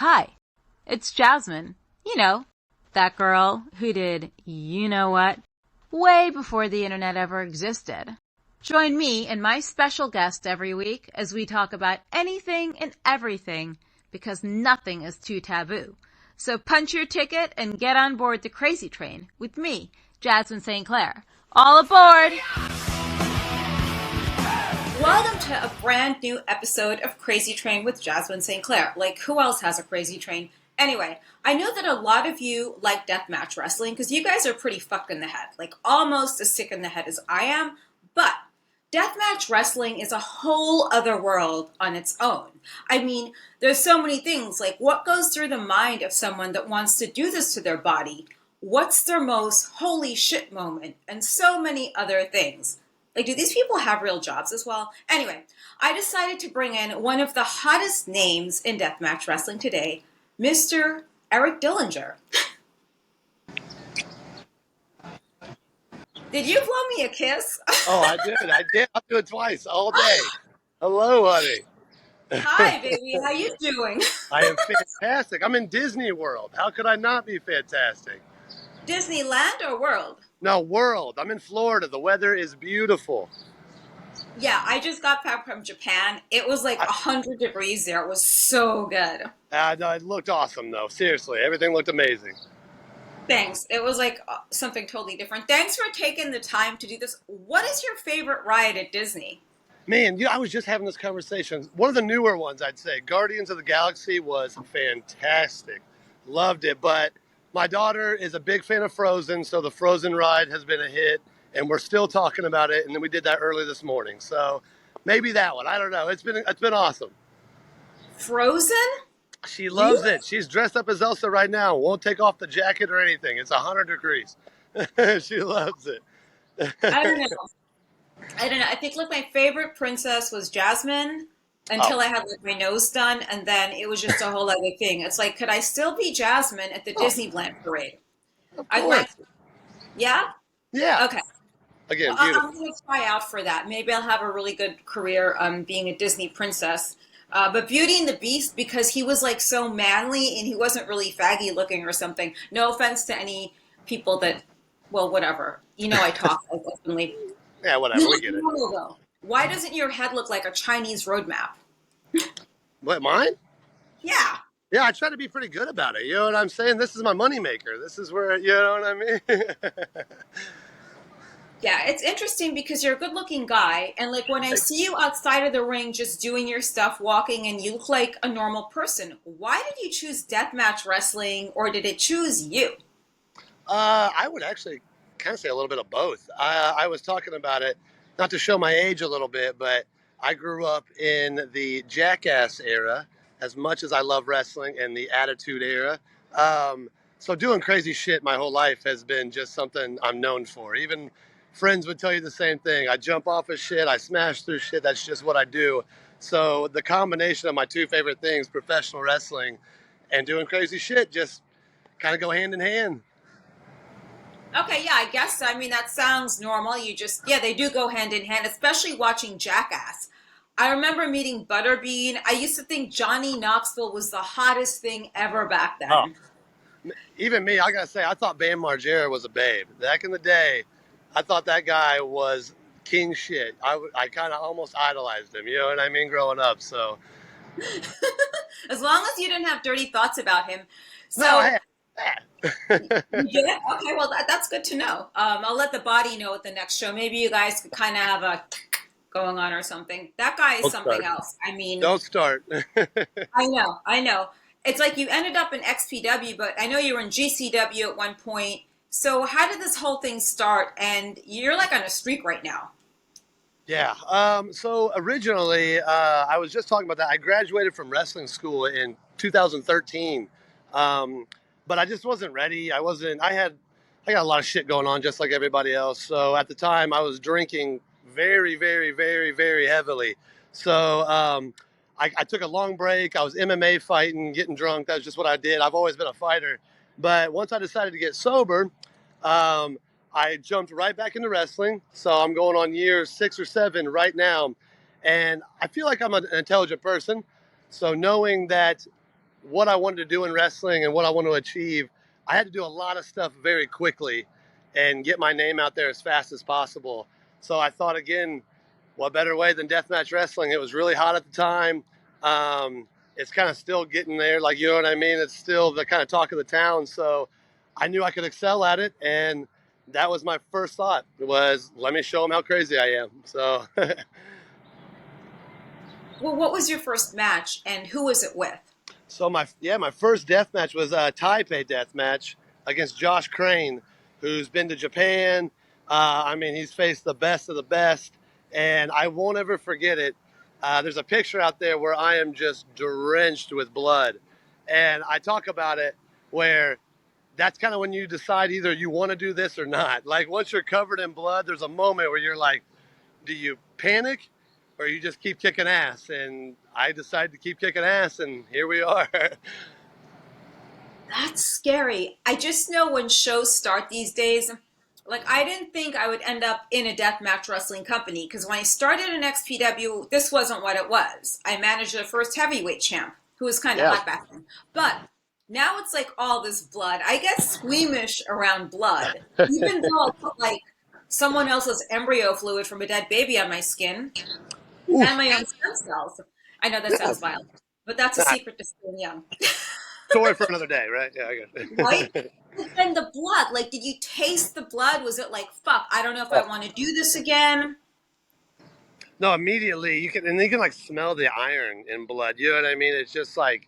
Hi, it's Jasmin. You know, that girl who did you know what way before the internet ever existed. Join me and my special guest every week as we talk about anything and everything because nothing is too taboo. So punch your ticket and get on board the Krazy train with me, Jasmin St. Clair. All aboard! Welcome to a brand new episode of Krazy Train with Jasmin St. Clair. Like, who else has a crazy train? Anyway, I know that a lot of you like deathmatch wrestling because you guys are pretty fucked in the head, like almost as sick in the head as I am, but deathmatch wrestling is a whole other world on its own. I mean, there's so many things, like what goes through the mind of someone that wants to do this to their body? What's their most holy shit moment? And so many other things. Like, do these people have real jobs as well? Anyway, I decided to bring in one of the hottest names in deathmatch wrestling today, Mr. Eric Dillinger. Did you blow me a kiss? Oh, I did. I'll do it twice all day. Hello, honey. Hi, baby. How you doing? I am fantastic. I'm in Disney World. How could I not be fantastic? Disneyland or World? No, world. I'm in Florida. The weather is beautiful. Yeah, I just got back from Japan. It was like 100 degrees there. It was so good. No, it looked awesome, though. Seriously, everything looked amazing. Thanks. It was like something totally different. Thanks for taking the time to do this. What is your favorite ride at Disney? Man, I was just having this conversation. One of the newer ones, I'd say, Guardians of the Galaxy was fantastic. Loved it. But my daughter is a big fan of Frozen, so the Frozen ride has been a hit, and we're still talking about it. And then we did that early this morning, so maybe that one. I don't know. It's been awesome. Frozen? She loves it. She's dressed up as Elsa right now. Won't take off the jacket or anything. It's 100 degrees. She loves it. I don't know. I think like my favorite princess was Jasmine until I had like my nose done, and then it was just a whole other thing. It's like, could I still be Jasmine at the Disneyland parade? Of I course. like, yeah? Yeah. Okay. Again, Well, beautiful. I'm going to try out for that. Maybe I'll have a really good career being a Disney princess. But Beauty and the Beast, because he was like so manly and he wasn't really faggy looking or something. No offense to any people that, well, whatever. You know, I talk openly. Yeah, whatever. We get it. Though. Why doesn't your head look like a Chinese road map? What, mine? Yeah. Yeah, I try to be pretty good about it. You know what I'm saying? This is my moneymaker. This is where, you know what I mean? Yeah, it's interesting because you're a good-looking guy, and like when I see you outside of the ring just doing your stuff, walking, and you look like a normal person, why did you choose deathmatch wrestling, or did it choose you? I would actually kind of say a little bit of both. I was talking about it, not to show my age a little bit, but I grew up in the Jackass era as much as I love wrestling and the Attitude era. So doing crazy shit my whole life has been just something I'm known for. Even friends would tell you the same thing. I jump off of shit, I smash through shit. That's just what I do. So the combination of my two favorite things, professional wrestling and doing crazy shit, just kind of go hand in hand. Okay, yeah, I guess. I mean, that sounds normal. Yeah, they do go hand in hand, especially watching Jackass. I remember meeting Butterbean. I used to think Johnny Knoxville was the hottest thing ever back Oh, then. even me, I gotta say, I thought Bam Margera was a babe. Back in the day, I thought that guy was king shit. I kind of almost idolized him, you know what I mean, growing up. So, As long as you didn't have dirty thoughts about him. no, I So, had that. you did? Okay, well, that's good to know. I'll let the body know at the next show. Maybe you guys could kind of have a going on or something. That guy is Don't something start. else. I mean, Don't start. I know. It's like you ended up in XPW, but I know you were in GCW at one point. So how did this whole thing start? And you're like on a streak right now. Yeah. So originally, I was just talking about that. I graduated from wrestling school in 2013, but I just wasn't ready. I wasn't. I got a lot of shit going on, just like everybody else. So at the time, I was drinking very, very, very, very heavily. So I took a long break. I was MMA fighting, getting drunk. That's just what I did. I've always been a fighter. But once I decided to get sober, um, I jumped right back into wrestling. So I'm going on year 6 or 7 right now. And I feel like I'm an intelligent person. So knowing that what I wanted to do in wrestling and what I want to achieve, I had to do a lot of stuff very quickly and get my name out there as fast as possible. So I thought again, what better way than deathmatch wrestling? It was really hot at the time. It's kind of still getting there, like, you know what I mean? It's still the kind of talk of the town. So I knew I could excel at it, and that was my first thought was, let me show them how crazy I am. So Well, what was your first match and who was it with? So my first death match was a Taipei death match against Josh Crane, who's been to Japan. I mean, he's faced the best of the best, and I won't ever forget it. There's a picture out there where I am just drenched with blood, and I talk about it where that's kind of when you decide either you want to do this or not. Like once you're covered in blood, there's a moment where you're like, do you panic or you just keep kicking ass? And I decided to keep kicking ass, and here we are. That's scary. I just know when shows start these days, like I didn't think I would end up in a deathmatch wrestling company because when I started in XPW, this wasn't what it was. I managed the first heavyweight champ who was kind of Yeah. hot back then. But now it's like all this blood. I get squeamish around blood, even though I'll put like someone else's embryo fluid from a dead baby on my skin and Oof. my own stem cells. I know that Yeah. sounds violent, but that's a Nah, secret to staying young. story for another day, right? Yeah, I Right? got it. But then the blood, like, did you taste the blood? Was it like, fuck, I don't know if I want to do this again? No, immediately you can like smell the iron in blood. You know what I mean? It's just like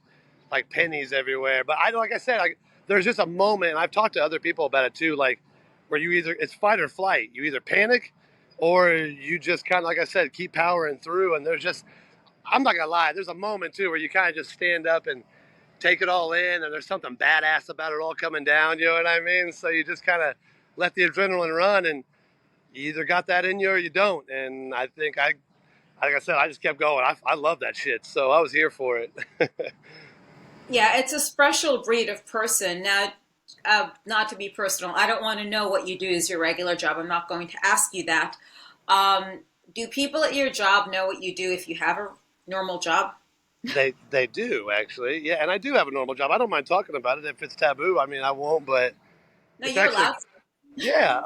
pennies everywhere. But I like I said, like there's just a moment, and I've talked to other people about it too, like where you either it's fight or flight. You either panic or you just kind of like I said, keep powering through. And there's just I'm not gonna lie, there's a moment too where you kind of just stand up and take it all in, and there's something badass about it all coming down. You know what I mean? So you just kind of let the adrenaline run, and you either got that in you or you don't. And I think like I said, I just kept going. I love that shit, so I was here for it. Yeah, it's a special breed of person. Now, not to be personal, I don't want to know what you do as your regular job. I'm not going to ask you that. Um, do people at your job know what you do if you have a normal job? They do actually, yeah, and I do have a normal job. I don't mind talking about it if it's taboo. I mean, I won't, but No, it's you're actually allowed. yeah.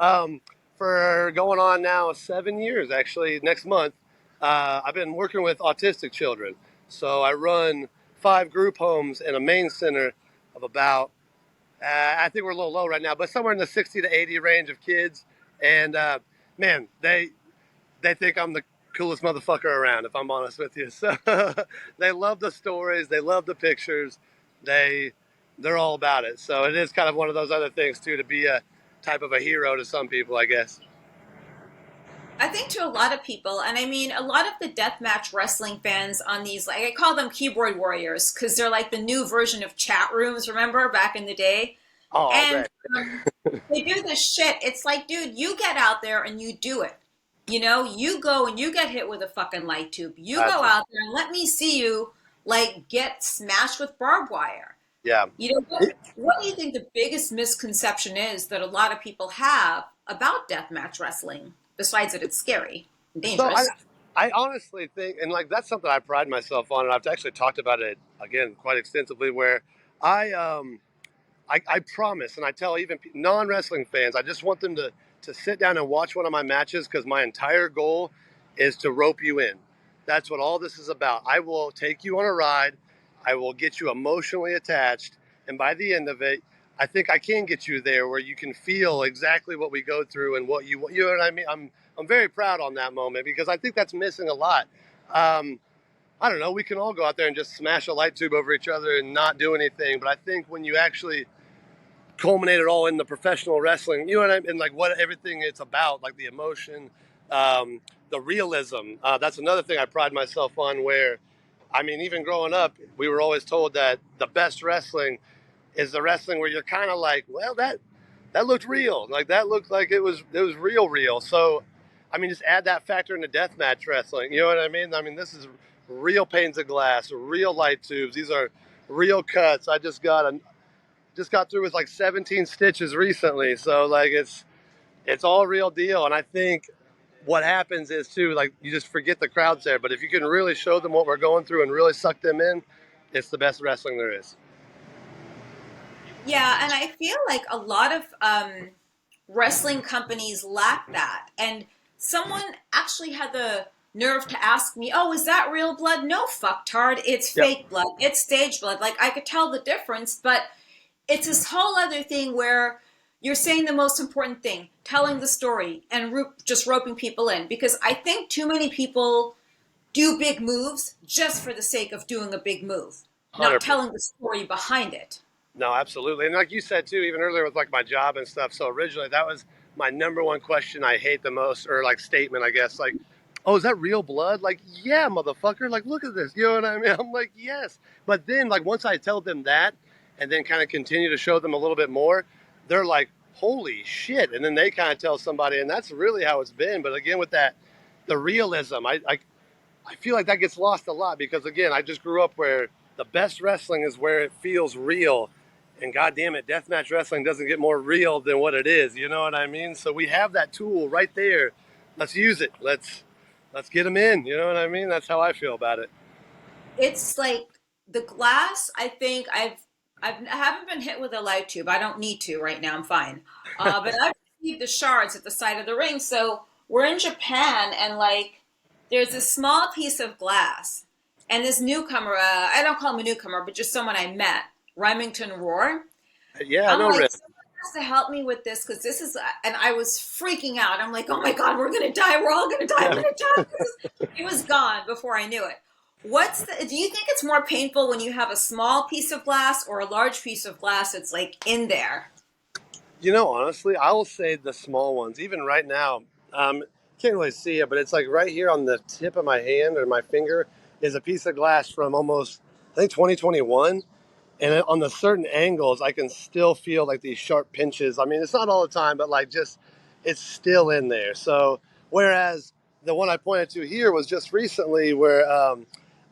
For going on now 7 years, actually, next month, I've been working with autistic children. So I run 5 group homes and a main center of about I think we're a little low right now, but somewhere in the 60 to 80 range of kids. And man, they think I'm the coolest motherfucker around, if I'm honest with you. So they love the stories, they love the pictures, they they're all about it. So it is kind of one of those other things too, to be a type of a hero to some people, I guess. I think to a lot of people, and I mean, a lot of the deathmatch wrestling fans on these, like I call them keyboard warriors, because they're like the new version of chat rooms. Remember back in the day? Oh, all And day. they do this shit. It's like, dude, you get out there and you do it. You know, you go and you get hit with a fucking light tube. You go That's out there and let me see you like get smashed with barbed wire. yeah. You know, what do you think the biggest misconception is that a lot of people have about deathmatch wrestling, besides that it's scary and So I dangerous? I honestly think, and like that's something I pride myself on, and I've actually talked about it again quite extensively, where I I promise, and I tell even non wrestling fans, I just want them to sit down and watch one of my matches because my entire goal is to rope you in. That's what all this is about. I will take you on a ride. I will get you emotionally attached, and by the end of it, I think I can get you there where you can feel exactly what we go through and what you know what I mean. I'm very proud on that moment because I think that's missing a lot. Um, I don't know. We can all go out there and just smash a light tube over each other and not do anything, but I think when you actually culminated all in the professional wrestling. You know what I mean? And like what everything it's about, like the emotion, the realism. That's another thing I pride myself on. Where, I mean, even growing up, we were always told that the best wrestling is the wrestling where you're kind of like, well, that looked real. Like that looked like it was real. So, I mean, just add that factor into deathmatch wrestling. You know what I mean? I mean, this is real panes of glass, real light tubes. These are real cuts. I just got through with like 17 stitches recently, so like it's all real deal. And I think what happens is too, like you just forget the crowd's there, but if you can really show them what we're going through and really suck them in, It's the best wrestling there is. Yeah, and I feel like a lot of wrestling companies lack that. And someone actually had the nerve to ask me, "Oh, is that real blood?" No, fucktard. It's Yep. fake blood. It's stage blood. Like I could tell the difference, but it's this whole other thing where you're saying the most important thing, telling the story and just roping people in. Because I think too many people do big moves just for the sake of doing a big move, not 100%. telling the story behind it. No, absolutely. And like you said too, even earlier with like my job and stuff. So originally that was my number one question I hate the most, or like statement, I guess. Like, oh, is that real blood? Like, yeah, motherfucker. Like, look at this. You know what I mean? I'm like, yes. But then, like, once I tell them that, and then kind of continue to show them a little bit more, they're like, holy shit. And then they kind of tell somebody, and that's really how it's been. But again, with that, the realism, I feel like that gets lost a lot because again, I just grew up where the best wrestling is where it feels real, and goddamn it, deathmatch wrestling doesn't get more real than what it is. You know what I mean? So we have that tool right there. Let's use it. Let's get them in. You know what I mean? That's how I feel about it. It's like the glass. I think I haven't been hit with a light tube. I don't need to right now. I'm fine. But I've received the shards at the side of the ring. So we're in Japan, and like there's a small piece of glass, and this newcomer. I don't call him a newcomer, but just someone I met, Remington Roar. Yeah, I I'm know, like, Rick. someone has to help me with this because this is, and I was freaking out. I'm like, oh my God, we're going to die. We're all going to die. I'm Yeah. going to die. It was gone before I knew it. Do you think it's more painful when you have a small piece of glass or a large piece of glass that's like in there? You know, honestly, I will say the small ones. Even right now, can't really see it, but it's like right here on the tip of my hand or my finger is a piece of glass from almost, I think, 2021. And on the certain angles, I can still feel like these sharp pinches. I mean, it's not all the time, but like just it's still in there. So whereas the one I pointed to here was just recently where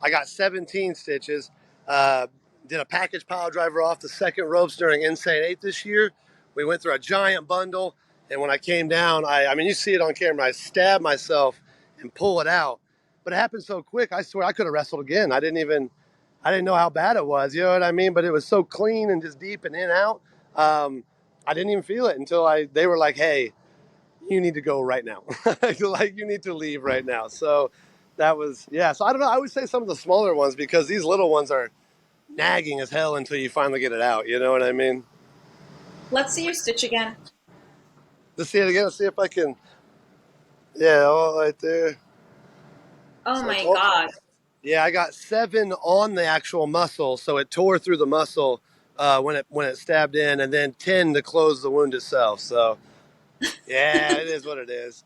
I got 17 stitches, uh, did a package pile driver off the second ropes during Insane 8 this year. We went through a giant bundle, and when I came down, I mean, you see it on camera. I stabbed myself and pull it out, but it happened so quick. I swear I could have wrestled again. I didn't know how bad it was, you know what I mean? But it was so clean and just deep and in out. I didn't even feel it until they were like, "Hey, you need to go right now. Like you need to leave right now." So that was yeah. So I don't know. I would say some of the smaller ones because these little ones are nagging as hell until you finally get it out. You know what I mean? Let's see your stitch again. Let's see it again. Let's see if I can. Yeah, all right there. Oh So my God. yeah, I got 7 on the actual muscle, so it tore through the muscle when it stabbed in, and then 10 to close the wound itself. So yeah, it is what it is.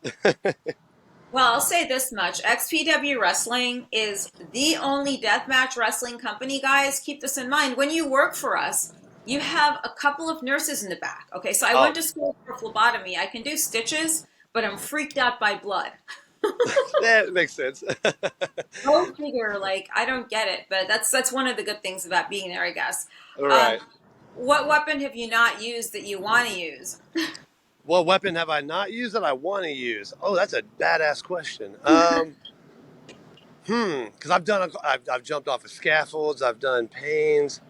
Well, I'll say this much. XPW Wrestling is the only deathmatch wrestling company, guys. Keep this in mind. When you work for us, you have a couple of nurses in the back. Okay, so I Oh, went to school for phlebotomy. I can do stitches, but I'm freaked out by blood. that makes sense. Go figure. Like I don't get it, but that's one of the good things about being there, I guess. All Um, right. what weapon have you not used that you want to use? What weapon have I not used that I want to use? Oh, that's a badass question. Because I've jumped off of scaffolds, I've done pains.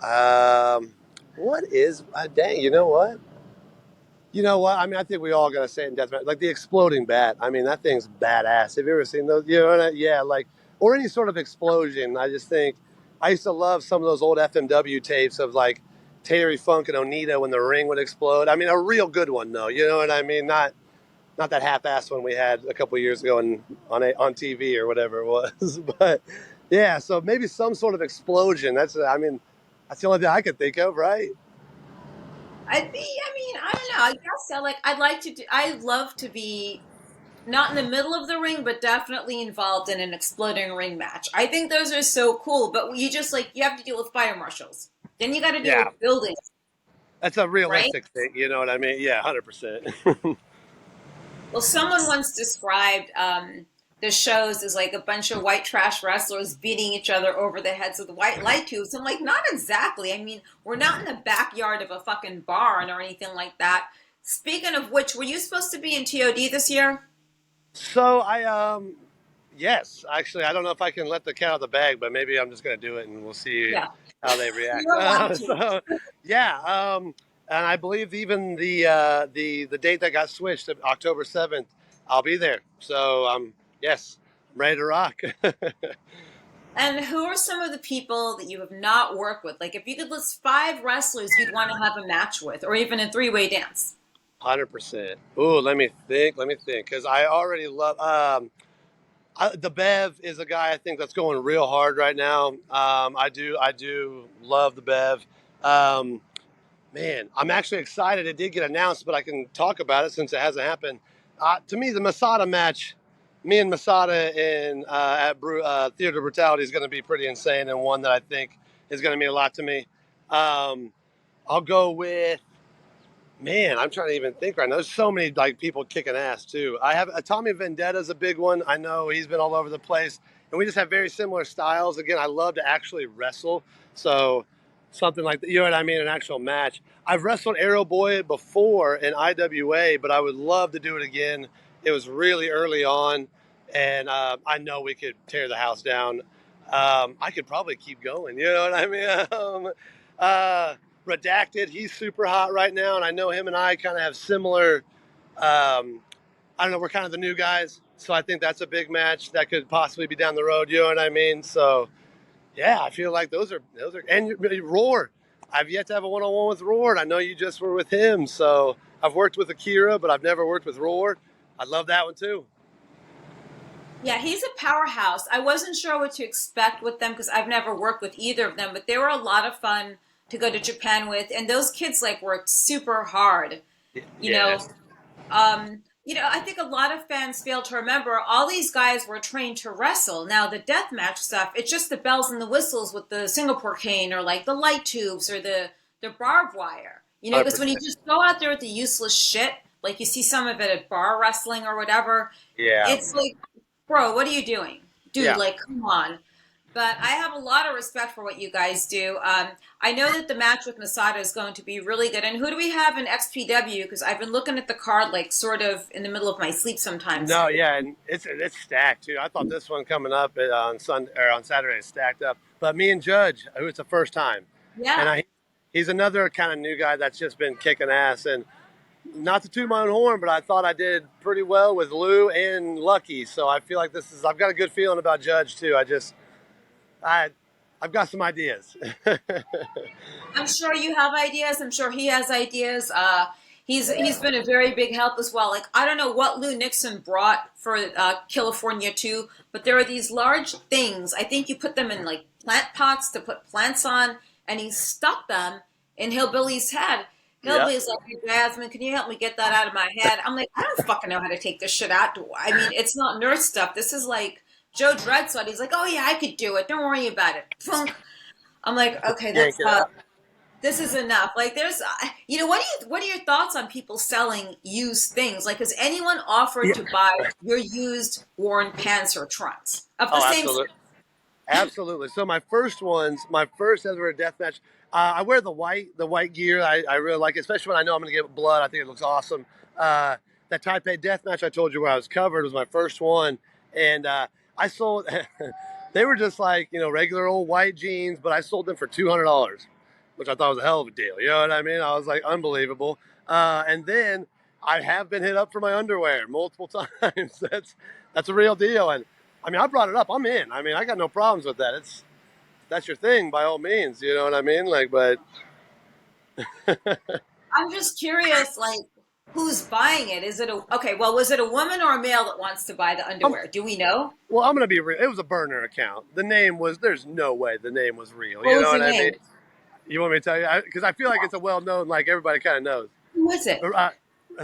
Um, what is? Dang, you know what? You know what? I mean, I think we all gotta say it in deathmatch, like the exploding bat. I mean, that thing's badass. Have you ever seen those? You know, yeah, like or any sort of explosion. I just think I used to love some of those old FMW tapes of like Terry Funk and Onita when the ring would explode. I mean, a real good one though. You know what I mean? Not that half-assed one we had a couple of years ago on TV or whatever it was. But yeah, so maybe some sort of explosion. I mean, that's the only thing I could think of, right? I mean, I don't know. I guess so. Like, I'd like to do, I'd love to be not in the middle of the ring, but definitely involved in an exploding ring match. I think those are so cool, but you just like, you have to deal with fire marshals. Then you got to deal Yeah, with buildings, that's a right? realistic thing. You know what I mean? Yeah, 100%. Well, someone once described the shows as like a bunch of white trash wrestlers beating each other over the heads with white light tubes. I'm like, not exactly. I mean, we're not in the backyard of a fucking barn or anything like that. Speaking of which, were you supposed to be in TOD this year? So I Yes, actually, I don't know if I can let the cat out of the bag, but maybe I'm just going to do it, and we'll see Yeah, how they react. you're allowed to. So, yeah, and I believe even the date that got switched to October 7th, I'll be there. So, yes, I'm ready to rock. And who are some of the people that you have not worked with? Like, if you could list five wrestlers you'd want to have a match with, or even a three-way dance. 100%. Ooh, let me think. Let me think, because I already love. The Bev is a guy I think that's going real hard right now. I do love the Bev. Um, Man, I'm actually excited. It did get announced, but I can talk about it since it hasn't happened. To me, the Masada match, me and Masada in Theater Brutality is going to be pretty insane, and one that I think is going to mean a lot to me. Um, I'll go with, man, I'm trying to even think right now. There's so many like people kicking ass too. I have Tommy Vendetta's a big one. I know he's been all over the place, and we just have very similar styles. Again, I love to actually wrestle, so something like that. You know what I mean? An actual match. I've wrestled Arrow Boy before in IWA, but I would love to do it again. It was really early on, and I know we could tear the house down. I could probably keep going. You know what I mean? Uh, Redacted, he's super hot right now, and I know him and I kind of have similar. I don't know, we're kind of the new guys, so I think that's a big match that could possibly be down the road. You know what I mean? So yeah, I feel like those are and Roar. I've yet to have a one-on-one with Roar, and I know you just were with him. So I've worked with Akira, but I've never worked with Roar. I love that one too. Yeah, he's a powerhouse. I wasn't sure what to expect with them because I've never worked with either of them, but they were a lot of fun to go to Japan with, and those kids like worked super hard. You know, Yes, I think a lot of fans fail to remember all these guys were trained to wrestle. Now the deathmatch stuff, it's just the bells and the whistles with the Singapore cane or like the light tubes or the barbed wire. hundred Because when you percent. just go out there with the useless shit, like you see some of it at bar wrestling or whatever, Yeah, it's like, bro, what are you doing? Dude, yeah. like, come on. But I have a lot of respect for what you guys do. I know that the match with Masada is going to be really good. And who do we have in XPW? Because I've been looking at the card like sort of in the middle of my sleep sometimes. No, yeah, and it's stacked too. I thought this one coming up on Sunday or on Saturday is stacked up. But me and Judge, who it's the first time, and Yeah. he's another kind of new guy that's just been kicking ass. And not to toot my own horn, but I thought I did pretty well with Lou and Lucky. So I feel like I've got a good feeling about Judge too. I I've got some ideas. I'm sure you have ideas. I'm sure he has ideas. He's been a very big help as well. Like I don't know what Lou Nixon brought for California too, but there are these large things. I think you put them in like plant pots to put plants on, and he stuck them in Hillbilly's head. Yeah. Hillbilly's like, "Hey, Jasmine, can you help me get that out of my head?" I'm like, I don't fucking know how to take this shit out. I mean, it's not nurse stuff. This is like Joe Dreadspot. He's like, "Oh yeah, I could do it. Don't worry about it." Funk. I'm like, okay, Yank it out. this is enough. Like, there's, what are your thoughts on people selling used things? Like, has anyone offered Yeah. to buy your used worn pants or trunks of the Oh, same? absolutely. Absolutely. So my first ever death match. I wear the white gear. I really like it, especially when I know I'm going to get blood. I think it looks awesome. That Taipei death match I told you where I was covered was my first one, and I sold. They were just like regular old white jeans, but I sold them for $200, which I thought was a hell of a deal. You know what I mean? I was like unbelievable. And then I have been hit up for my underwear multiple times. That's a real deal, and I mean, I brought it up. I'm in. I mean, I got no problems with that. That's your thing by all means. You know what I mean? Like, but I'm just curious, like, who's buying it? Is it okay? Well, was it a woman or a male that wants to buy the I'm, underwear? Do we know? well, I'm gonna be real. It was a burner account. The name was. There's no way the name was real. What You was know the what I mean? name? You want me to tell you? Because I feel like it's a well known. Like everybody kind of knows. Who is it? Uh,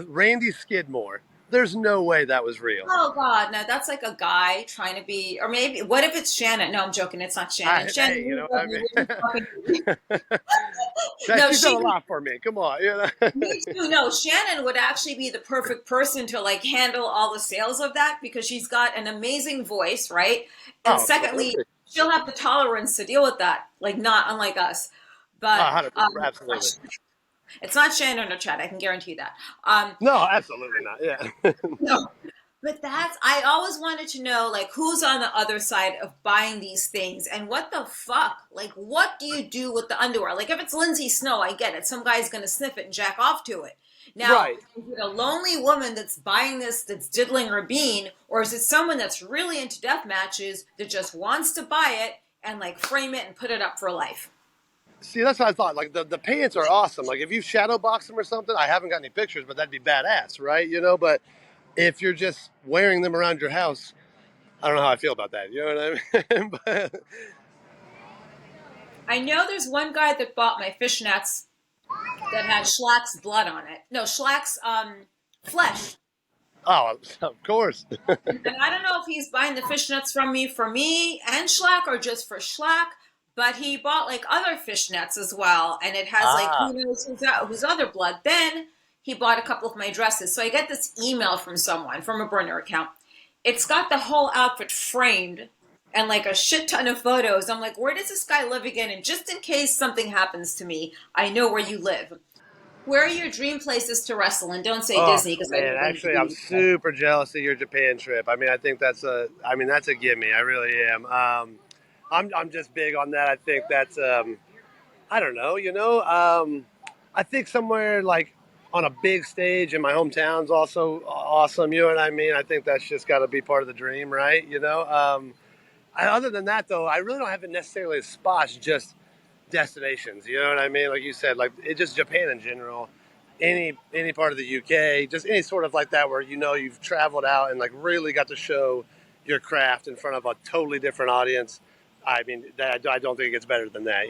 Randy Skidmore. There's no way that was real. Oh God, no, that's like a guy trying to be, or maybe what if it's Shannon? No, I'm joking. It's not Shannon. Hey, Shannon, you we know what love I you. We're just talking to you. mean? No, She's done a lot for me. Come on. You know? me too. No, Shannon would actually be the perfect person to like handle all the sales of that because she's got an amazing voice, right? And Oh, secondly, absolutely. she'll have the tolerance to deal with that, like not unlike us. Oh, But 100%, absolutely. it's not Shannon or Chad. I can guarantee you that. Um, No, absolutely not. Yeah. no. But I always wanted to know, like, who's on the other side of buying these things and what the fuck? Like, what do you do with the underwear? Like, if it's Lindsay Snow, I get it. Some guy's going to sniff it and jack off to it. Now, Right. is it a lonely woman that's buying this, that's diddling her bean, or is it someone that's really into death matches that just wants to buy it and, like, frame it and put it up for life? See, that's what I thought. Like the pants are awesome. Like if you shadow box them or something, I haven't got any pictures, but that'd be badass, right? But if you're just wearing them around your house, I don't know how I feel about that. You know what I mean? But, I know there's one guy that bought my fishnets that had Schlack's blood on it. No, Schlack's flesh. oh, of course. And I don't know if he's buying the fishnets from me for me and Schlack or just for Schlack, but he bought like other fishnets as well. And it has like Ah, who knows whose other blood. Then he bought a couple of my dresses. So I get this email from someone from a burner account. It's got the whole outfit framed and like a shit ton of photos. I'm like, where does this guy live again? And just in case something happens to me, I know where you live. Where are your dream places to wrestle? And don't say oh Disney because I man, don't think actually, I'm you. super jealous of your Japan trip. I mean, I think that's a gimme. I really am. I'm just big on that. I think that's, I don't know, I think somewhere like on a big stage in my hometown's also awesome. You know what I mean? I think that's just got to be part of the dream, right? Other than that, though, I really don't have it necessarily as spots, just destinations. You know what I mean? Like you said, like it just Japan in general, any part of the UK, just any sort of like that where you've traveled out and like really got to show your craft in front of a totally different audience. I mean, I don't think it gets better than that.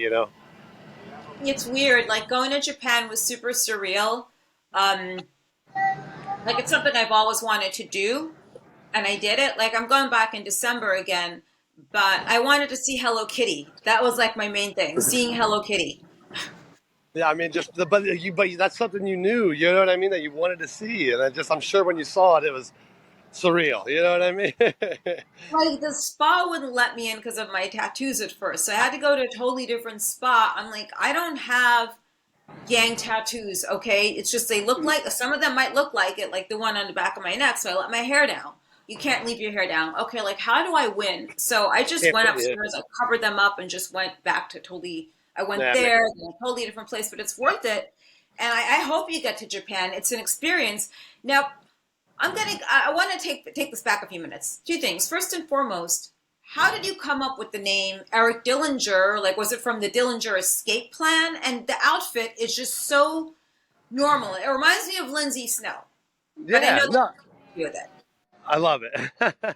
It's weird. Like going to Japan was super surreal. Um, like it's something I've always wanted to do, and I did it. Like I'm going back in December again, but I wanted to see Hello Kitty. That was like my main thing, seeing Hello Kitty. Yeah, I mean, but that's something you knew. You know what I mean? That you wanted to see, and I'm sure when you saw it, it was surreal. You know what I mean? Like the spa wouldn't let me in because of my tattoos at first, so I had to go to a totally different spa. I'm like, I don't have gang tattoos, okay? It's just they look like some of them might look like it, like the one on the back of my neck. So I let my hair down. You can't leave your hair down. Okay, like how do I win? So I just went Yeah, upstairs, I covered them up, and just went back to totally. I went yeah, there, then a totally different place, but it's worth it. And I hope you get to Japan. It's an experience. Now, I want to take this back a few minutes. Two things. First and foremost, how did you come up with the name Eric Dillinger? Like, was it from the Dillinger escape plan? And the outfit is just so normal. It reminds me of Lindsay Snow, but I yeah. know that No, you with it. I love it.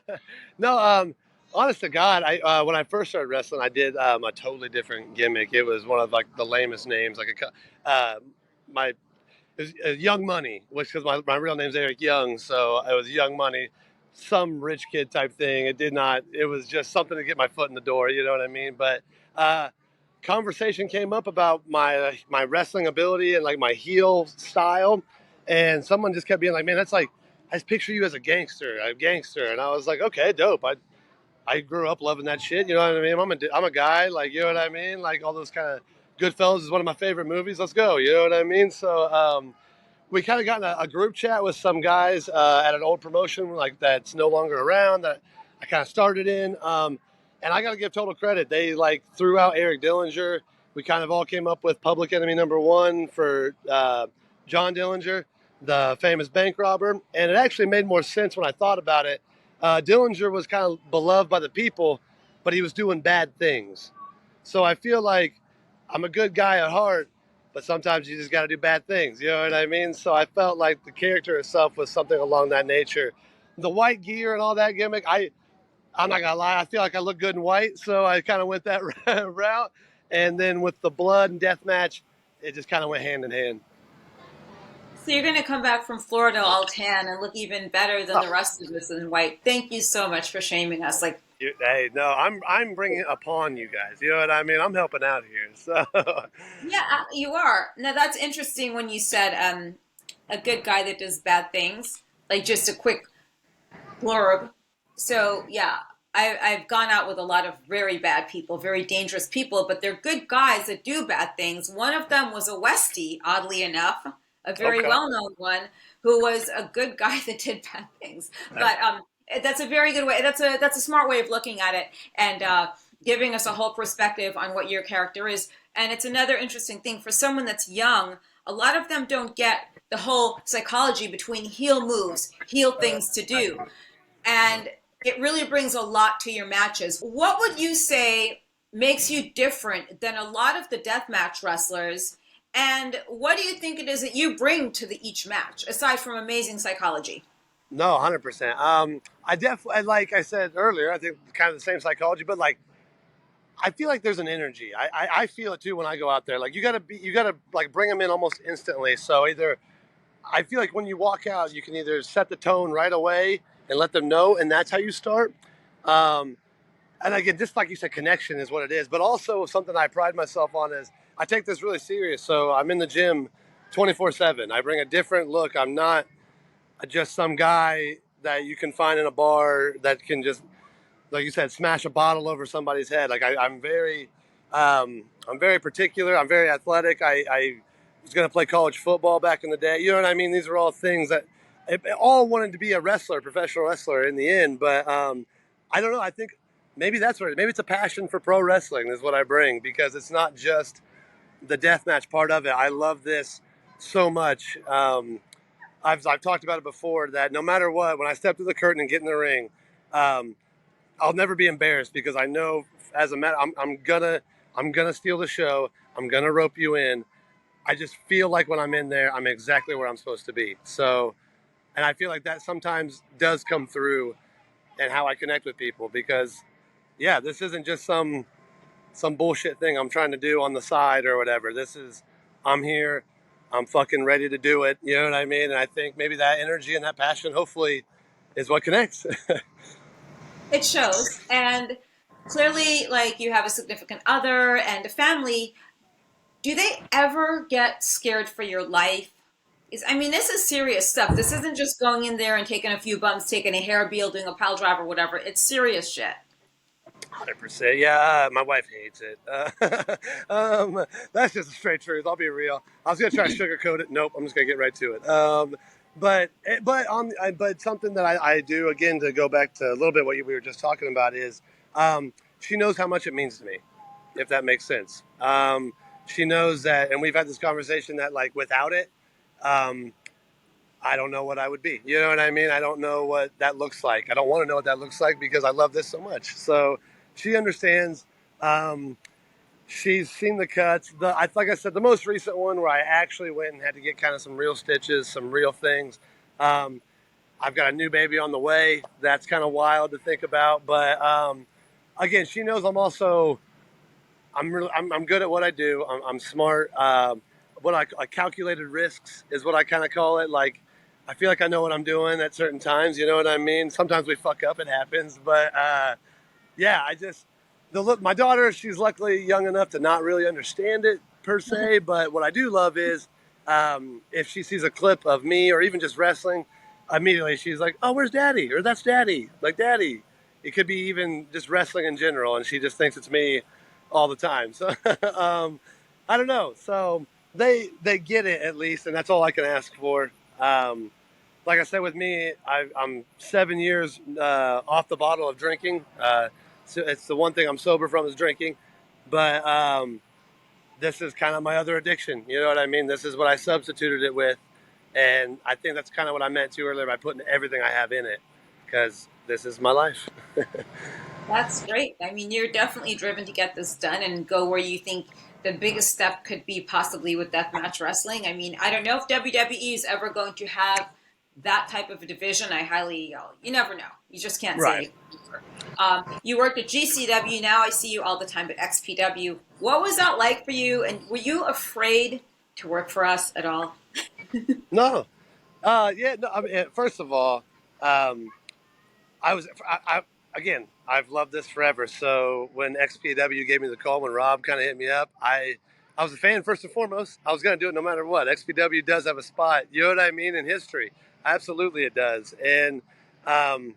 No, honest to God, I when I first started wrestling, I did a totally different gimmick. It was one of like the lamest names. My it was, Young Money, which because my real name's Eric Young, so it was Young Money, some rich kid type thing. It did not. It was just something to get my foot in the door. You know what I mean? But uh, conversation came up about my wrestling ability and like my heel style, and someone just kept being like, "Man, that's like I just picture you as a gangster," and I was like, "Okay, dope." I grew up loving that shit. You know what I mean? I'm a guy like you know what I mean? Like all those kind of Goodfellas is one of my favorite movies. Let's go. You know what I mean? So we kind of got in a group chat with some guys at an old promotion like that's no longer around that I kind of started in. And I got to give total credit. They like threw out Eric Dillinger. We kind of all came up with Public Enemy number one for John Dillinger, the famous bank robber. And it actually made more sense when I thought about it. Dillinger was kind of beloved by the people, but he was doing bad things. So I feel like I'm a good guy at heart, but sometimes you just got to do bad things. You know what I mean? So I felt like the character itself was something along that nature. The white gear and all that gimmick, I'm not gonna lie, I feel like I look good in white, so I kind of went that route. And then with the blood and death match, it just kind of went hand in hand. So you're going to come back from Florida all tan and look even better than Oh, the rest of us in white. Thank you so much for shaming us. Like, hey, no, I'm bringing it upon you guys. You know what I mean? I'm helping out here. So yeah, you are. Now that's interesting when you said a good guy that does bad things. Like just a quick blurb. So yeah, I've gone out with a lot of very bad people, very dangerous people, but they're good guys that do bad things. One of them was a Westie, oddly enough. a very Okay. well known one who was a good guy that did bad things. But that's a very good way. That's a smart way of looking at it, and giving us a whole perspective on what your character is. And it's another interesting thing for someone that's young. A lot of them don't get the whole psychology between heel moves, heel things to do, and it really brings a lot to your matches. What would you say makes you different than a lot of the deathmatch wrestlers? And what do you think it is that you bring to each match, aside from amazing psychology? No, 100%. I definitely, like I said earlier, I think kind of the same psychology, but like I feel like there's an energy. I feel it too when I go out there. Like you gotta like bring them in almost instantly. So either I feel like when you walk out, you can either set the tone right away and let them know, and that's how you start. Um, and again, just like you said, connection is what it is. But also something I pride myself on is I take this really serious. So I'm in the gym 24/7. I bring a different look. I'm not just some guy that you can find in a bar that can just, like you said, smash a bottle over somebody's head. Like I'm very particular. I'm very athletic. I was going to play college football back in the day. You know what I mean? These are all things that I all wanted to be a wrestler, professional wrestler in the end. But I don't know. I think maybe that's what maybe it's a passion for pro wrestling is what I bring, because it's not just the deathmatch part of it. I love this so much. I've talked about it before that no matter what, when I step through the curtain and get in the ring, um, I'll never be embarrassed because I know as a matter, I'm gonna steal the show. I'm gonna rope you in. I just feel like when I'm in there, I'm exactly where I'm supposed to be. So, and I feel like that sometimes does come through and how I connect with people because, yeah, this isn't just some bullshit thing I'm trying to do on the side or whatever. This is, I'm here, I'm fucking ready to do it. You know what I mean? And I think maybe that energy and that passion, hopefully, is what connects. It shows. And clearly, like, you have a significant other and a family. Do they ever get scared for your life? I mean, this is serious stuff. This isn't just going in there and taking a few bumps, taking a hair beal, doing a pile drive or whatever. It's serious shit. 100%. Yeah, my wife hates it. That's just a straight truth. I'll be real. I was gonna try to sugarcoat it. Nope. I'm just gonna get right to it. But something that I do again to go back to a little bit what we were just talking about is she knows how much it means to me, if that makes sense. She knows that, and we've had this conversation that like without it, um, I don't know what I would be. You know what I mean? I don't know what that looks like. I don't want to know what that looks like because I love this so much. So she understands. Um, she's seen the cuts. Like I said, the most recent one where I actually went and had to get kind of some real stitches, some real things. Um, I've got a new baby on the way. That's kind of wild to think about. But again, she knows I'm also I'm good at what I do. I'm smart. What I calculated risks is what I kind of call it. Like I feel like I know what I'm doing at certain times. You know what I mean? Sometimes we fuck up. It happens. But yeah, I just the look. My daughter, she's luckily young enough to not really understand it per se. But what I do love is if she sees a clip of me or even just wrestling, immediately she's like, "Oh, where's Daddy?" Or "That's Daddy." Like Daddy. It could be even just wrestling in general, and she just thinks it's me all the time. So I don't know. So they get it at least, and that's all I can ask for. Um, like I said, with me, I'm 7 years off the bottle of drinking. So it's the one thing I'm sober from is drinking, but this is kind of my other addiction. You know what I mean? This is what I substituted it with, and I think that's kind of what I meant to earlier by putting everything I have in it, because this is my life. That's great. I mean, you're definitely driven to get this done and go where you think the biggest step could be possibly with deathmatch wrestling. I mean, I don't know if WWE is ever going to have that type of a division. I highly, you never know. You just can't Right. say. You worked at GCW. Now I see you all the time at XPW. What was that like for you? And were you afraid to work for us at all? No. Yeah. No. I mean, first of all, um, I was again. I've loved this forever. So when XPW gave me the call, when Rob kind of hit me up, I was a fan first and foremost. I was going to do it no matter what. XPW does have a spot. You know what I mean in history. Absolutely, it does. And um,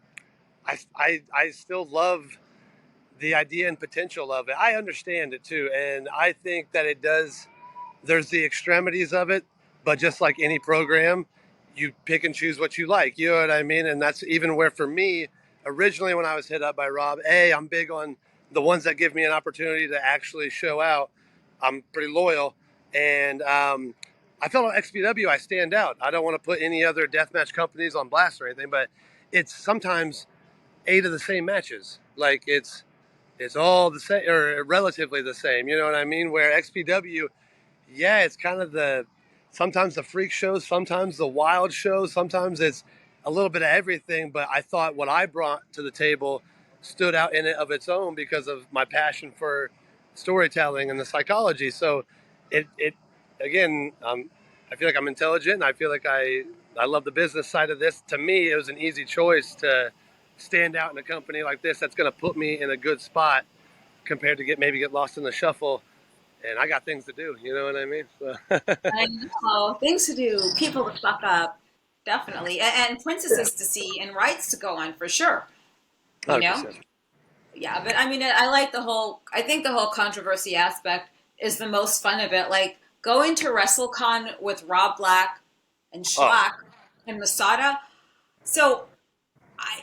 I still love the idea and potential of it. I understand it too, and I think that it does. There's the extremities of it, but just like any program, you pick and choose what you like. You know what I mean? And that's even where for me, originally when I was hit up by Rob, I'm big on the ones that give me an opportunity to actually show out. I'm pretty loyal, and I felt on XPW I stand out. I don't want to put any other deathmatch companies on blast or anything, but it's sometimes 8 of the same matches. Like it's all the same or relatively the same. You know what I mean? Where XPW, yeah, it's kind of sometimes the freak shows, sometimes the wild shows, sometimes it's a little bit of everything. But I thought what I brought to the table stood out in it of its own because of my passion for storytelling and the psychology. So it again, I feel like I'm intelligent. And I feel like I love the business side of this. To me, it was an easy choice to stand out in a company like this that's going to put me in a good spot compared to get lost in the shuffle. And I got things to do. You know what I mean? So. I know. Things to do, people to fuck up, definitely, and Yeah, princesses to see and rights to go on for sure. You know, 100%. yeah. But I mean, I like the whole. I think the whole controversy aspect is the most fun of it. Like going to WrestleCon with Rob Black and Oh, Schlack and Masada. So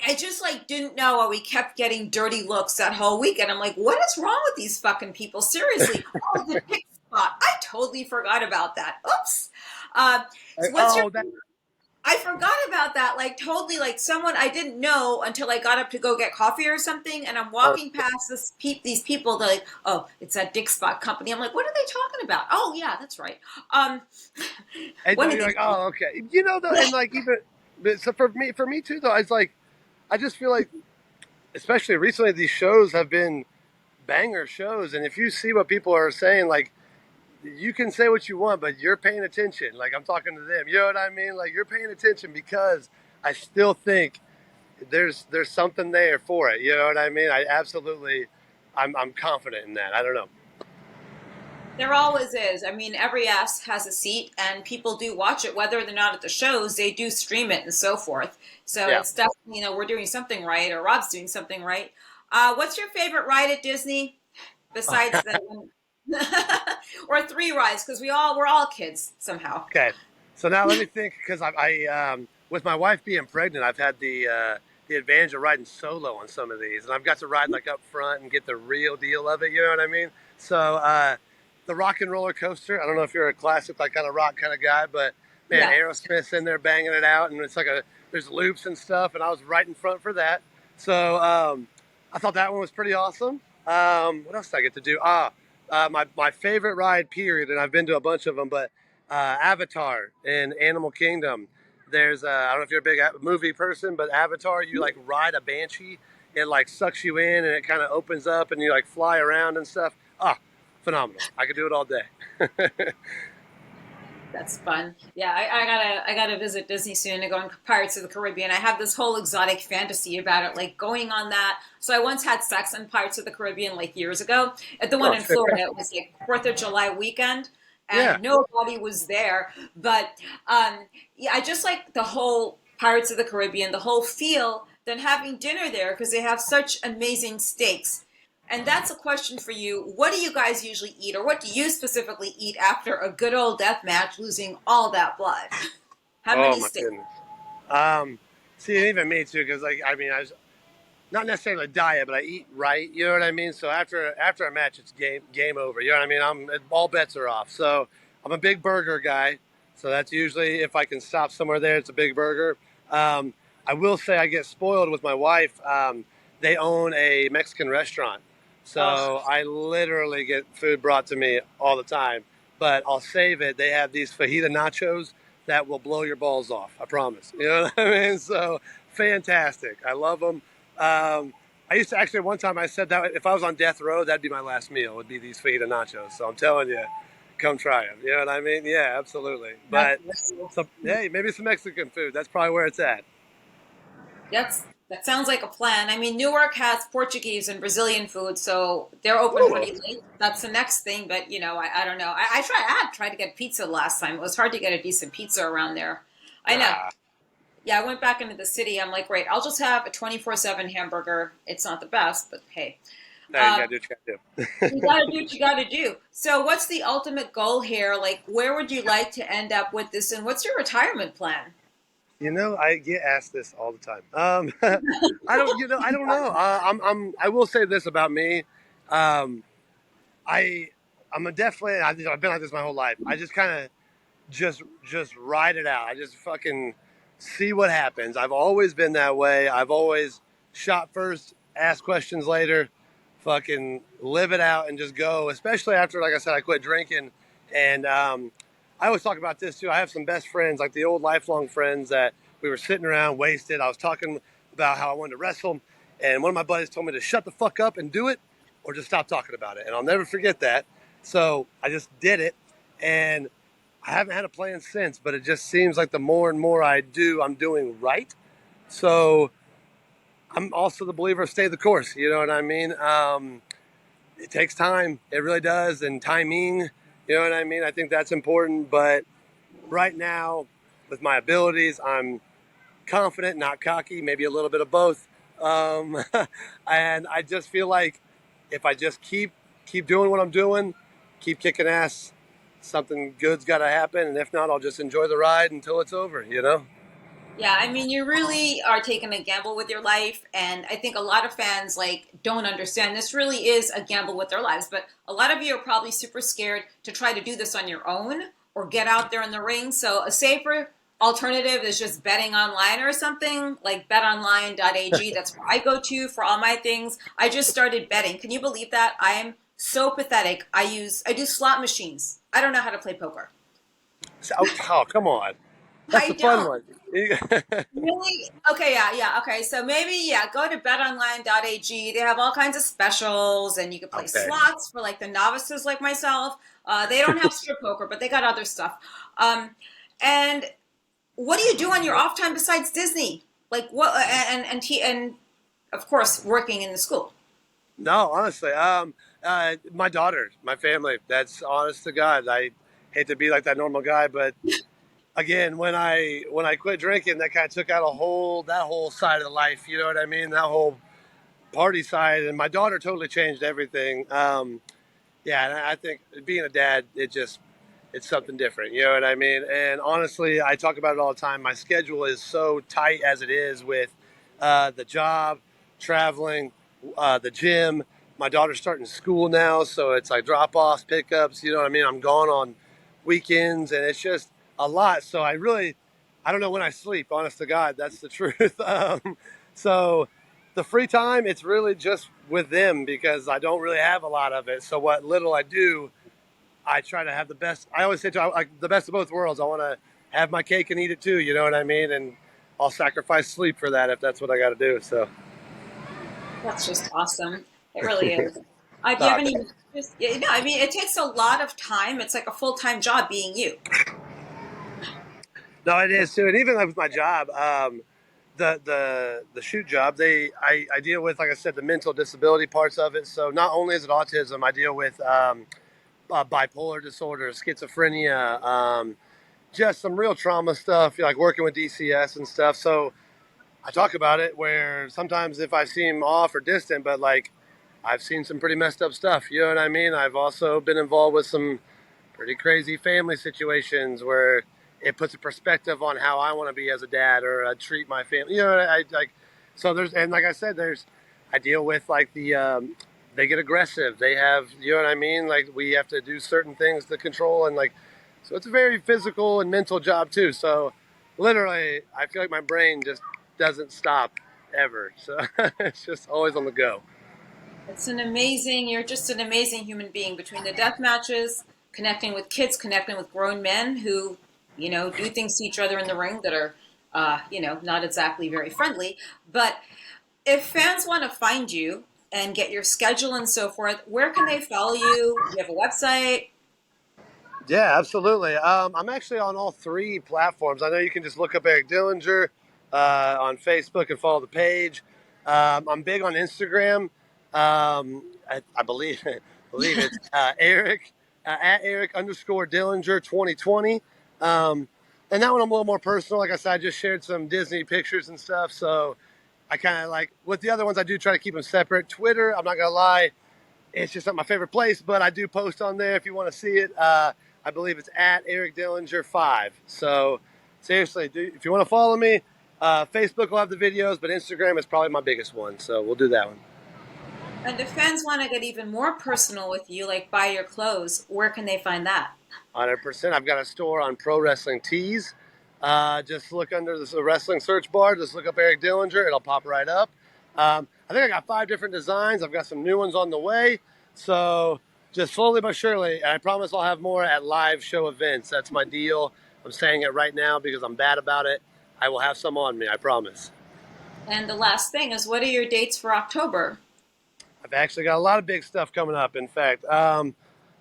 I just like didn't know why we kept getting dirty looks that whole weekend. I'm like, what is wrong with these fucking people? Seriously. Oh, the pick spot. I totally forgot about that. Oops. So what's your oh, that. I forgot about that. Like totally like someone I didn't know until I got up to go get coffee or something and I'm Oh, walking past these people, they're like, oh, it's that Dick Spot company. I'm like, what are they talking about? Oh yeah, that's right. Um and one of you're these like, oh, okay. You know, though, and like so for me too, though, it's like I just feel like, especially recently, these shows have been banger shows, and if you see what people are saying, like you can say what you want, but you're paying attention. Like I'm talking to them. You know what I mean? Like you're paying attention because I still think there's something there for it. You know what I mean? I absolutely, I'm confident in that. I don't know. There always is. I mean, every ass has a seat, and people do watch it, whether they're not at the shows. They do stream it and so forth. So Yeah. it's definitely, we're doing something right, or Rob's doing something right. What's your favorite ride at Disney besides the, or three rides? Because we're all kids somehow. Okay. So now let me think, because with my wife being pregnant, I've had the advantage of riding solo on some of these, and I've got to ride like up front and get the real deal of it. You know what I mean? So the Rock and Roller Coaster. I don't know if you're a classic like kind of rock kind of guy, but man, Yeah. Aerosmith's in there banging it out, and it's like there's loops and stuff, and I was right in front for that. So I thought that one was pretty awesome. What else did I get to do? My favorite ride, period, and I've been to a bunch of them, but Avatar in Animal Kingdom. There's I don't know if you're a big movie person, but Avatar, you like ride a banshee. It like sucks you in, and it kind of opens up, and you like fly around and stuff. Ah, phenomenal! I could do it all day. That's fun. Yeah, I gotta visit Disney soon and go on Pirates of the Caribbean. I have this whole exotic fantasy about it, like going on that. So I once had sex on Pirates of the Caribbean like years ago at the one Oh, in shit. Florida. It was like Fourth of July weekend, Yeah. and nobody was there. But yeah, I just like the whole Pirates of the Caribbean, the whole feel. Then having dinner there because they have such amazing steaks. And that's a question for you. What do you guys usually eat, or what do you specifically eat after a good old death match, losing all that blood? How Oh many my steaks? goodness. Um, See, and even me too, because like I mean, I was not necessarily a diet, but I eat right. You know what I mean? So after a match, it's game over. You know what I mean? All bets are off. So I'm a big burger guy. So that's usually if I can stop somewhere there, it's a big burger. Um, I will say I get spoiled with my wife. They own a Mexican restaurant, Oh, so I literally get food brought to me all the time. But I'll save it. They have these fajita nachos that will blow your balls off. I promise. You know what I mean? So fantastic. I love them. I used to actually one time I said that if I was on death row, that'd be my last meal would be these fajita nachos. So I'm telling you, come try them. You know what I mean? Yeah, absolutely. that's But hey, maybe some Mexican food. That's probably where it's at. that sounds like a plan. I mean, Newark has Portuguese and Brazilian food, so they're open Ooh. pretty late. That's the next thing, but I don't know. I tried to get pizza last time. It was hard to get a decent pizza around there. I know. Ah, Yeah, I went back into the city. I'm like, great, I'll just have a 24/7 hamburger. It's not the best, but hey. Hey, you gotta do what you gotta You do. gotta do what you gotta do. So, what's the ultimate goal here? Like, where would you like to end up with this, and what's your retirement plan? You know, I get asked this all the time. I don't know. I will say this about me. Um, I, I'm a definitely. I've been like this my whole life. I just kind of just ride it out. I just fucking see what happens. I've always been that way. I've always shot first, ask questions later, fucking live it out and just go. Especially after, like I said, I quit drinking, and I always talk about this too. I have some best friends, like the old lifelong friends that we were sitting around wasted. I was talking about how I wanted to wrestle, and one of my buddies told me to shut the fuck up and do it, or just stop talking about it. And I'll never forget that. So I just did it, and I haven't had a plan since, but it just seems like the more and more I do, I'm doing right. So I'm also the believer of stay the course. You know what I mean? It takes time. It really does. And timing, you know what I mean? I think that's important. But right now, with my abilities, I'm confident, not cocky, maybe a little bit of both. Um, and I just feel like if I just keep doing what I'm doing, keep kicking ass, something good's got to happen. And if not, I'll just enjoy the ride until it's over. You know? Yeah, I mean, you really are taking a gamble with your life, and I think a lot of fans like don't understand this really is a gamble with their lives. But a lot of you are probably super scared to try to do this on your own or get out there in the ring. So a safer alternative is just betting online or something like betonline.ag. That's where I go to for all my things. I just started betting. Can you believe that? I am so pathetic. I do slot machines. I don't know how to play poker. Oh, come on. That's I the fun don't. one. Really? Okay, yeah, yeah. Okay, so maybe yeah, go to betonline.ag. They have all kinds of specials, and you can play Okay. slots for like the novices like myself. They don't have strip poker, but they got other stuff. And what do you do on your off time besides Disney? Like what? And of course, working in the school. No, honestly, my daughter, my family. That's honest to God. I hate to be like that normal guy, but again, when I quit drinking, that kind of took out that whole side of the life. You know what I mean? That whole party side, and my daughter totally changed everything. Yeah, and I think being a dad, it's something different. You know what I mean? And honestly, I talk about it all the time. My schedule is so tight as it is with the job, traveling, the gym. My daughter's starting school now, so it's like drop offs, pickups. You know what I mean? I'm gone on weekends, and it's just a lot. So I don't know when I sleep. Honest to God, that's the truth. So the free time, it's really just with them because I don't really have a lot of it. So what little I do, I try to have the best. I always say like the best of both worlds. I want to have my cake and eat it too. You know what I mean? And I'll sacrifice sleep for that if that's what I got to do. So, That's just awesome. It really is. Do you have uh, any? Just, yeah, no, I mean, it takes a lot of time. It's like a full time job being you. no, it is too. And even like with my job, the shoot job, I deal with, like I said, the mental disability parts of it. So not only is it autism, I deal with bipolar disorder, schizophrenia, just some real trauma stuff, like working with DCS and stuff. So I talk about it where sometimes if I seem off or distant, but like I've seen some pretty messed up stuff. You know what I mean? I've also been involved with some pretty crazy family situations where it puts a perspective on how I want to be as a dad or treat my family. You know, I like so there's and like I said, I deal with like they get aggressive. They have you know what I mean. Like we have to do certain things to control and like so it's a very physical and mental job too. So literally, I feel like my brain just doesn't stop ever. So it's just always on the go. You're just an amazing human being between the death matches, connecting with kids, connecting with grown men who, do things to each other in the ring that are, not exactly very friendly. But if fans want to find you and get your schedule and so forth, where can they follow you? You have a website. Yeah, absolutely. I'm actually on all three platforms. I know you can just look up Eric Dillinger on Facebook and follow the page. I'm big on Instagram. I believe believe it's Eric at Eric underscore Dillinger 2020. And that one I'm a little more personal. Like I said, I just shared some Disney pictures and stuff. So I kind of like with the other ones. I do try to keep them separate. Twitter, I'm not gonna lie, it's just not my favorite place, but I do post on there if you want to see it. I believe it's at Eric Dillinger 5. So seriously, if you want to follow me, Facebook will have the videos, but Instagram is probably my biggest one. So we'll do that one. And if fans want to get even more personal with you, like buy your clothes, where can they find that? 100%. I've got a store on Pro Wrestling Tees. Just look under the wrestling search bar. Just look up Eric Dillinger. It'll pop right up. I think I got 5 different designs. I've got some new ones on the way. So just slowly but surely, I promise I'll have more at live show events. That's my deal. I'm saying it right now because I'm bad about it. I will have some on me. I promise. And the last thing is, what are your dates for October? I've actually got a lot of big stuff coming up. In fact,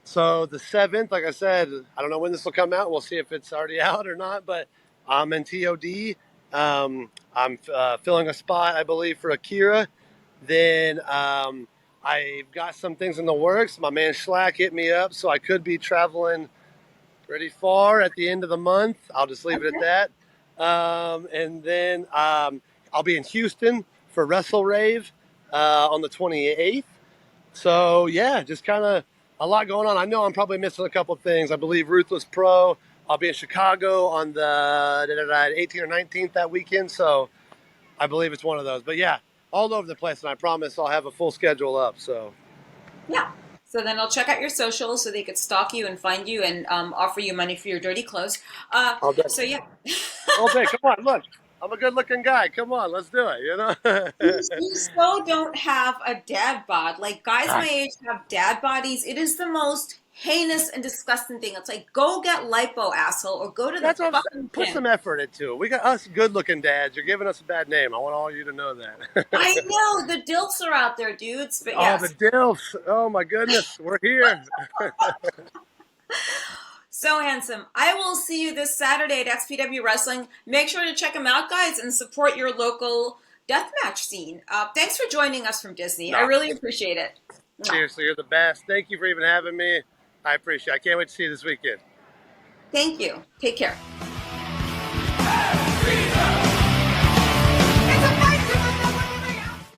so the 7th, like I said, I don't know when this will come out. We'll see if it's already out or not. But I'm in TOD. I'm filling a spot, I believe, for Akira. Then I've got some things in the works. My man Schlack hit me up, so I could be traveling pretty far at the end of the month. I'll just leave it at Okay. that. And then I'll be in Houston for Wrestle Rave on the 28th. So yeah, just kind of a lot going on. I know I'm probably missing a couple of things. I believe Ruthless Pro. I'll be in Chicago on the 18th or 19th that weekend. So I believe it's one of those. But yeah, all over the place, and I promise I'll have a full schedule up. So Yeah. So then I'll check out your socials so they could stalk you and find you and offer you money for your dirty clothes. all day, So yeah, all day. Come on, look, I'm a good-looking guy. Come on, let's do it. You you so don't have a dad bod. Like guys my know. age have dad bodies. It is the most heinous and disgusting thing. It's like go get lipo, asshole, or go to the That's what I'm saying. fucking Put gym. some effort into it. We got us good-looking dads. You're giving us a bad name. I want all you to know that. I know the dilfs are out there, dudes. But Oh, the yes, dilfs. Oh my goodness, we're here. so handsome. I will see you this Saturday at XPW Wrestling. Make sure to check them out, guys, and support your local deathmatch scene. Thanks for joining us from Disney. I No, really appreciate it. seriously, you're the best. Thank you for even having me. I appreciate it. I can't wait to see you this weekend. Thank you. Take care.